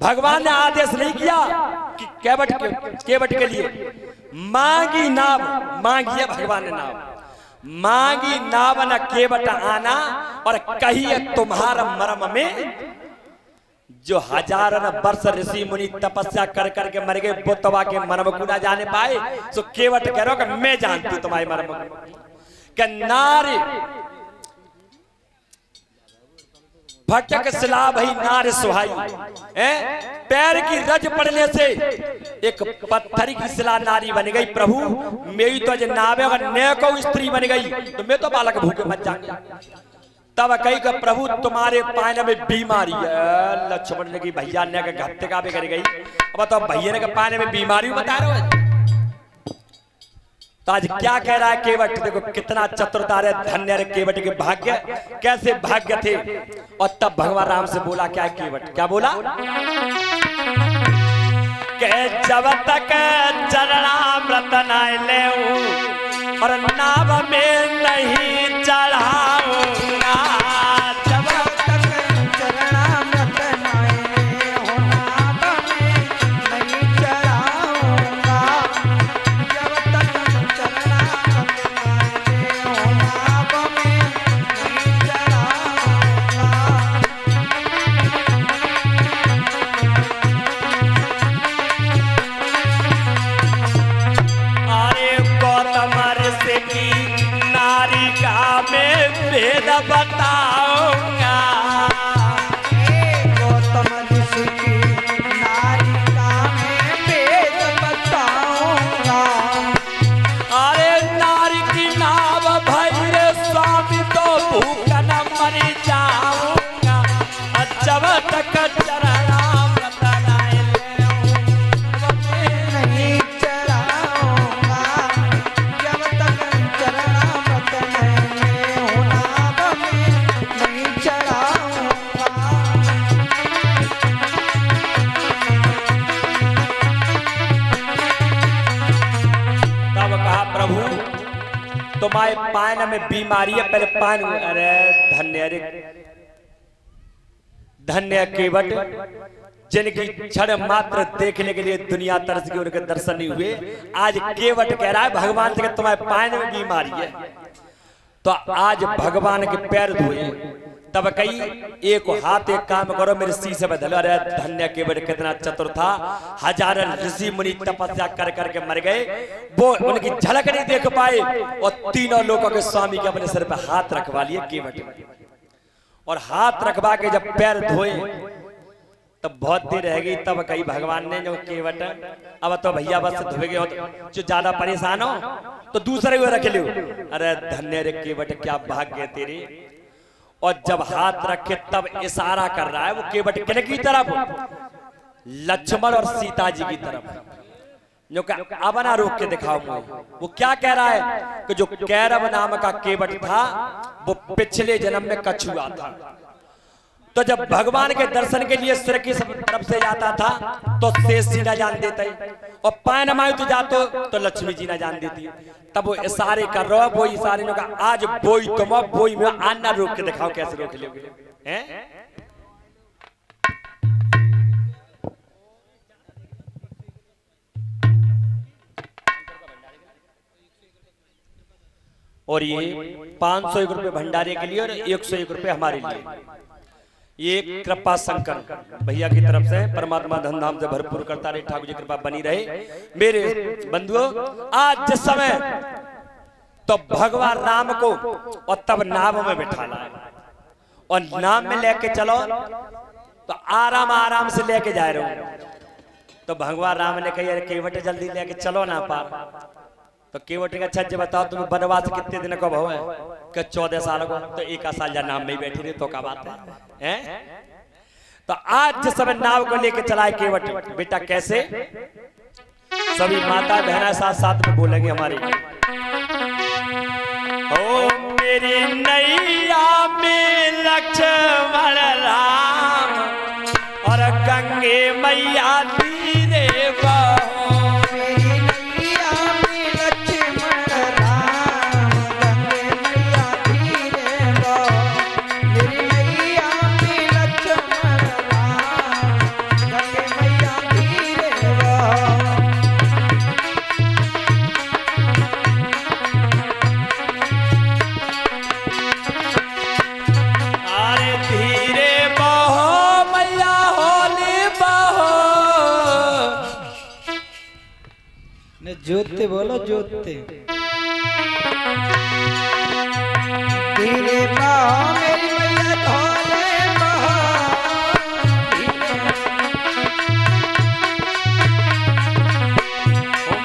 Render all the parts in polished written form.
भगवान ने आदेश नहीं किया कि केवट के लिए मांगी नाव, मांगी है भगवान ने नाव, मांगी नाव न केवट आना, और कही तुम्हारा मर्म में जो हजारन वर्ष ऋषि मुनि तपस्या कर करके मर गए वो तवा के मर्म को ना जाने पाए। सो केवट कह रहा कि मैं जानती हूं तुम्हारे मर्म को। नारी भटक सिला भई नार सुहाई, पैर की रज पड़ने से एक पत्थर की सिला नारी बन गई। प्रभु मेरी तो आज नावे अगर ने को स्त्री बन गई तो मैं तो बालक भूखे मर जाऊंगा। तब कही कि प्रभु तुम्हारे पायने में बीमारी है। लक्ष्मण ने की भैया ने के घाते का भी कर गई। अब तो भैया ने के पायने में बीमारी बता रहे हो। तो आज क्या कह रहा है केवट, देखो कितना चतुरता है, धन्य है केवट के भाग्य, कैसे भाग्य थे। और तब भगवान राम से बोला क्या है केवट, क्या बोला के जब तक चरणामृत न लेऊं और नाव में नहीं चढ़ाऊंगा, जब तक चरणामृत न लेऊं नाव में नहीं चढ़ाऊंगा, जब तक चरणामृत न लेऊं नाव में नहीं चढ़ाऊंगा। अरे गौतम ऋषि की नारी का मैं भेद बताऊंगा, गौतम ऋषि की नारी का मैं भेद बताऊंगा। अरे नारी की नाव भैरे स्वामी तो भूख न मर जाऊंगा, जब तक चरणामृत न लेऊं नहीं चढ़ाऊंगा, जब तक चरणामृत न लेऊं नाव में नहीं चढ़ाऊंगा। तब कहा प्रभु तुम्हारे पान में बीमारी है, पहले पान। अरे धन्य, अरे धन्य केवट जिनकी क्षण मात्र देखने के लिए दुनिया तरस गई, उनके दर्शन नहीं हुए। आज केवट कह रहा है भगवान से कि तुम्हारे पान में बीमारी है, तो आज भगवान के पैर धोए। तब कही एक हाथ एक काम करो मेरे सी से बदलो। अरे धन्य केवट कितना चतुर था, हजारों ऋषि मुनि तपस्या कर करके मर गए, वो उनकी झलक नहीं देख पाए, और तीनों लोगों के स्वामी के अपने सिर पे हाथ रखवा लिए केवट। और हाथ रखवा के जब पैर धोए तब बहुत देर रह गई। तब कही भगवान ने जो केवट अब तो भैया बस धोगे हो, जो ज्यादा परेशान हो तो दूसरे को रख लो। अरे धन्य रे केवट क्या भाग्य तेरे। और जब हाथ रखे तब इशारा कर रहा है वो केवट किन की तरफ, लक्ष्मण और सीता जी की तरफ। जो अब ना रोक के दिखाओ मुझे, वो क्या कह रहा है कि जो कैरव नाम का केवट था वो पिछले जन्म में कछुआ था। तो जब भगवान के दर्शन के लिए सिर की तरफ से जाता था तो शेष जी ना जान देते, और पायन मायु तो जातो तो लक्ष्मी जी ना जान देती। तब वो इशारे कर रहा है, वो इशारे ने कहा आज बोई तुम बोई में आना, रोक के दिखाओ कैसे रोक लोगे हैं। और ये 501 रुपए भंडारे के लिए और 101 रुपए हमारे लिए। ये कृपा शंकर भैया की तरफ से परमात्मा धन धाम से भरपूर करता रहे, ठाकुर जी कृपा बनी रहे। मेरे बंधुओं आज जिस समय तो भगवान राम को और तब नाव में बिठाना है, और नाव में लेके चलो तो आराम आराम से लेके जा रहे हो। तो भगवान राम ने कही अरे केवट जल्दी लेके चलो ना पार। तो केवट ने अच्छा बताओ तुम वनवास कितने दिन का भाव है, कि 14 साल को। तो 1 साल या नाम में ही बैठी रही तो क्या बात है, हैं? तो आज जिस समय नाव को लेके चलाए केवट, बेटा कैसे सभी माता बहना साथ साथ में बोलेंगे हमारी। ओ मेरी नैया में लक्ष्मण राम और गंगे मैया धीरे बहो। मेरी नैया में लक्ष्मण राम, गंगे मैया धीरे बहो। मेरी नैया में लक्ष्मण राम, गंगे जोते बोलो जोते। धीरे बहो मेरी मैया धोले बहो,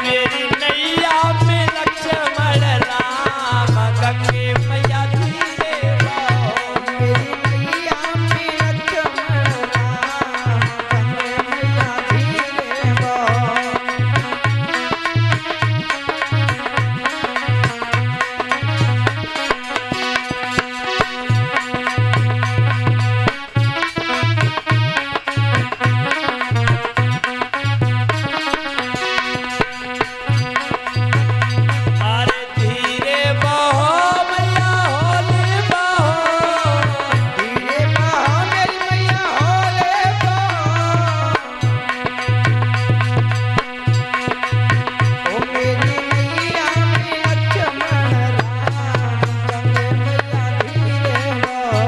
मेरी नैया में लक्ष्मण राम गंगे मैया धीरे बहो। मेरी मैया में लक्ष्मण राम गंगे मैया धीरे बहो। अरे धीरे बहो मैया होले बहो। धीरे बहो मेरी मैया होले बहो, ओ मेरी मैया में लक्ष्मण राम गंगे मैया धीरे बहो।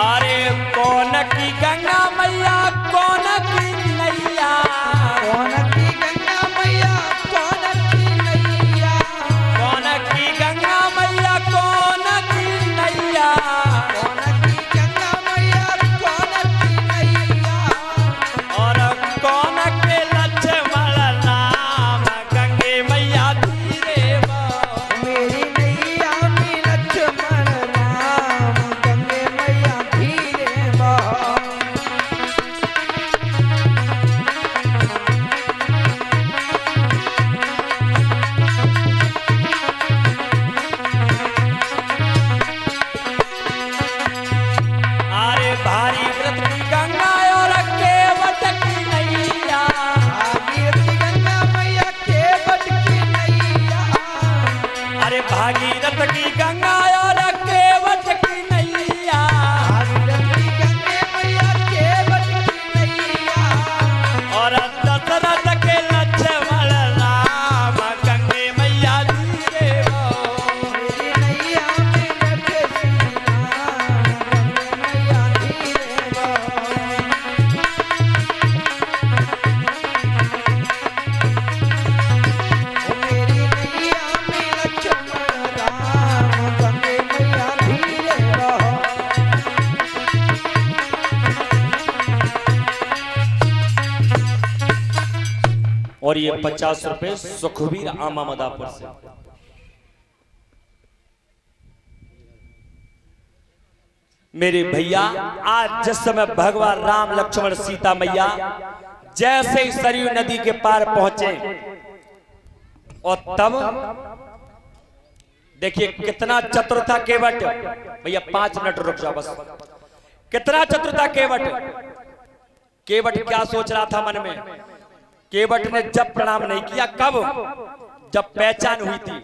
अरे कौन की गंगा मैया कौन की नैया। कौन की गंगा मैया कौन की नैया, कौन की गंगा मैया कौन की नैया। कौन की गंगा मैया कौन की नैया। और कौन के लक्ष्मण राम गंगे मैया धीरे बहो। मेरी नैया में लक्ष्मण राम गंगे मैया धीरे बहो। अरे भारी व्रत की गंगा और केवट की नैया। भागीरथी गंगा मैया केवट की नैया, अरे भागीरथ की गंगा और केवट की नैया। भागीरथी गंगे मैया केवट की नैया। और दशरथ के लक्ष्मण राम गंगे मैया धीरे बहो। मेरी नैया में बैठे श्री राम गंगे मैया धीरे बहो। ओ मेरी नैया में लक्ष्मण राम गंगे मैया धीरे बहो। और ये 50 रुपए सुखबीर आमा मदापुर से। मेरे भैया आज जिस समय भगवान राम लक्ष्मण सीता मैया जैसे ही सरयू नदी के पार पहुंचे और तब देखिए कितना चतुर था केवट। भैया 5 मिनट रुक जाओ बस। कितना चतुर था केवट। केवट क्या सोच रहा था मन में। केवट ने जब प्रणाम नहीं किया कब, जब पहचान हुई थी।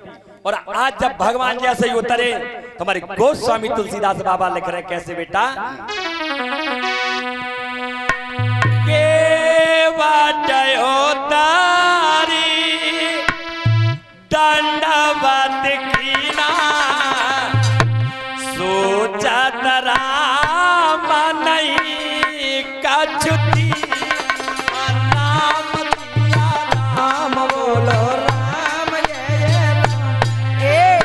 और आज जब भगवान जैसे ही उतरे तो हमारे गोस्वामी तुलसीदास बाबा लिख रहे कैसे बेटा। केवट उतारी दंडवत कीना, सोचत राम नहीं कछुती। राम बोलो राम जय जय राम, ए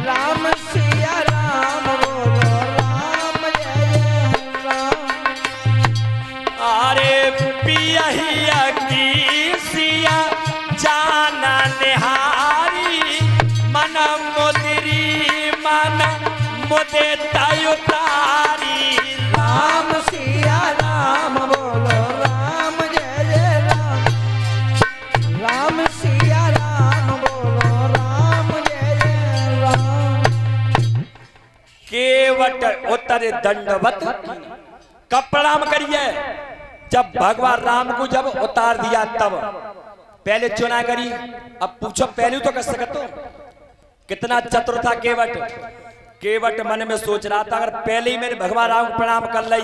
राम सिया राम बोलो राम जय जय राम। अरे पियहिया की सिया जाना निहारी, मन मुदरी मन मुदे तायुतारी। राम सिया राम बोलो राम जय जय राम, राम सिया राम बोलो राम जय जय राम। केवट उतर दंडवत कब प्रणाम करिए, जब भगवान राम को जब उतार दिया तब। पहले चुना करी, अब पूछो पहले तो कर सकते हो। कितना चतुर था केवट। केवट मन में सोच रहा था अगर पहले ही मेरे भगवान राम को प्रणाम कर ली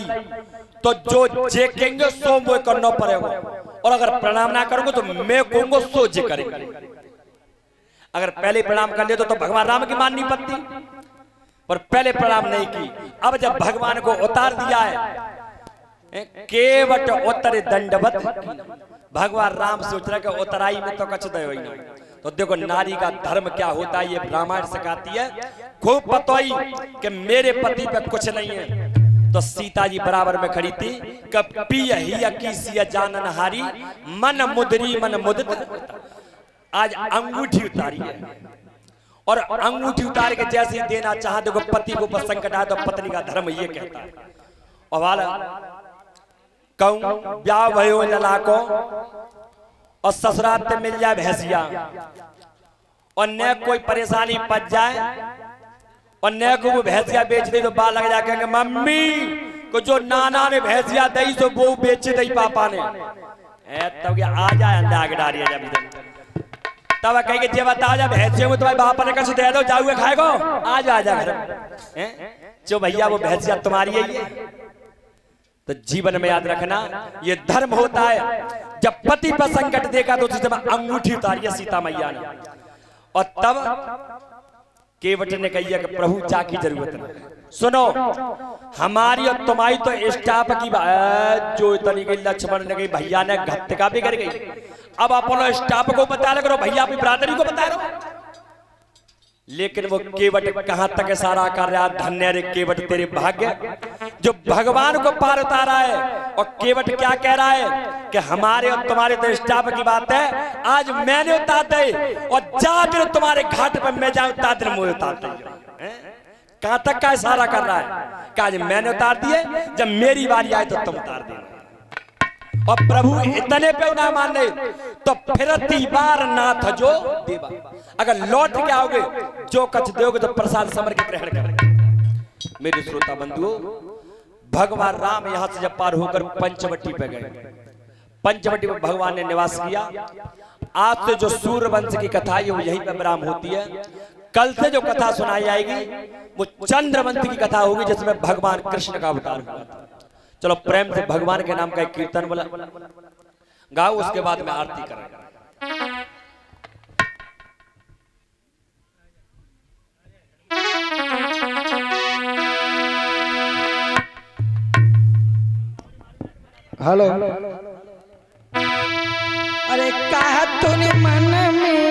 तो जो जे कहेंगे सो वो करना पड़ेगा, और अगर प्रणाम ना करूंगा तो मैं कहूंगा सो जे करेंगे। अगर पहले प्रणाम कर ले तो भगवान राम की माननी पड़ती, पर पहले प्रणाम नहीं की। अब जब भगवान को उतार दिया है, केवट उतर दंडवत, भगवान राम सोच रहे कि उतराई में तो कछ दे ना। तो देखो नारी का धर्म क्या होता है, ये रामायण सिखाती है। खूब पतोई कि मेरे पति पे कुछ नहीं है, तो सीता जी बराबर में खड़ी थी। कब पिया ही की सिया जानन हारी, मन मुदरी मन मुदित। आज अंगूठी उतारी है, और अंगूठी उतार के जैसे ही देना चाहा, देखो पति को ऊपर संकट आया तो पत्नी का धर्म ये कहता है। और वाला कहूं ब्याह भयो लला को, और ससुराल में मिल जाए भैंसिया, और न कोई परेशानी पच जाए, और न को वो भैंसिया बेच दे तो बाल लग जाए, कहेंगे मम्मी को जो नाना ने भैंसिया दी तो वो बेच दी पापा ने। तब आ जाए अंडा के डारिया जब तब कहेंगे जे बता जा भैंसिया को तुम्हारे बाप ने कछ दे दो, जाओगे खाएगो, आज आ जा घर जो भैया वो भैंसिया तुम्हारी है ये। तो जीवन में याद रखना ये धर्म होता है। जब पति पर संकट देखा तो जब अंगूठी उतारी सीता मैया ने, और तब केवट ने कही कि प्रभु चा की जरूरत नहीं। सुनो हमारी और तुम्हारी तो स्टाफ की जो इतनी गई, लक्ष्मण ने गई भैया ने घटका भी कर गई। अब अपनो स्टाफ को बता रहे भैया अपनी बरादरी को बता रहे, लेकिन वो केवट कहां तक इशारा कर रहा। धन्य रे केवट तेरे भाग्य जो भगवान को पार उतारा है। और केवट क्या कह रहा है कि हमारे और तुम्हारे तो स्टाफ की बात है, आज मैंने उतार दे, और जा फिर तुम्हारे घाट पर मैं जाऊं उतार दे, मुझे उतार दे। कहां तक का इशारा कर रहा है कि आज मैंने उतार दिए, जब मेरी बारी आए तो तुम उतार देना। और प्रभु इतने पे ना माने तो फिरती बार नाथ जो देवा, अगर लौट के आओगे जो कछ दोगे तो प्रसाद समर के ग्रहण करेंगे। मेरे श्रोता बंधुओं, भगवान राम यहां से जब पार होकर पंचवटी पे गए, पंचवटी में भगवान ने निवास किया। आज से जो सूर्यवंश की कथा है वो यहीं पे विराम होती है। कल से जो कथा सुनाई जाएगी वो चंद्रवंश की कथा होगी, जिसमें भगवान कृष्ण का अवतार हुआ। चलो प्रेम से भगवान के नाम का एक कीर्तन बोला गाओ, उसके बाद में आरती करेंगे। हेलो। अरे कहा तूने मन में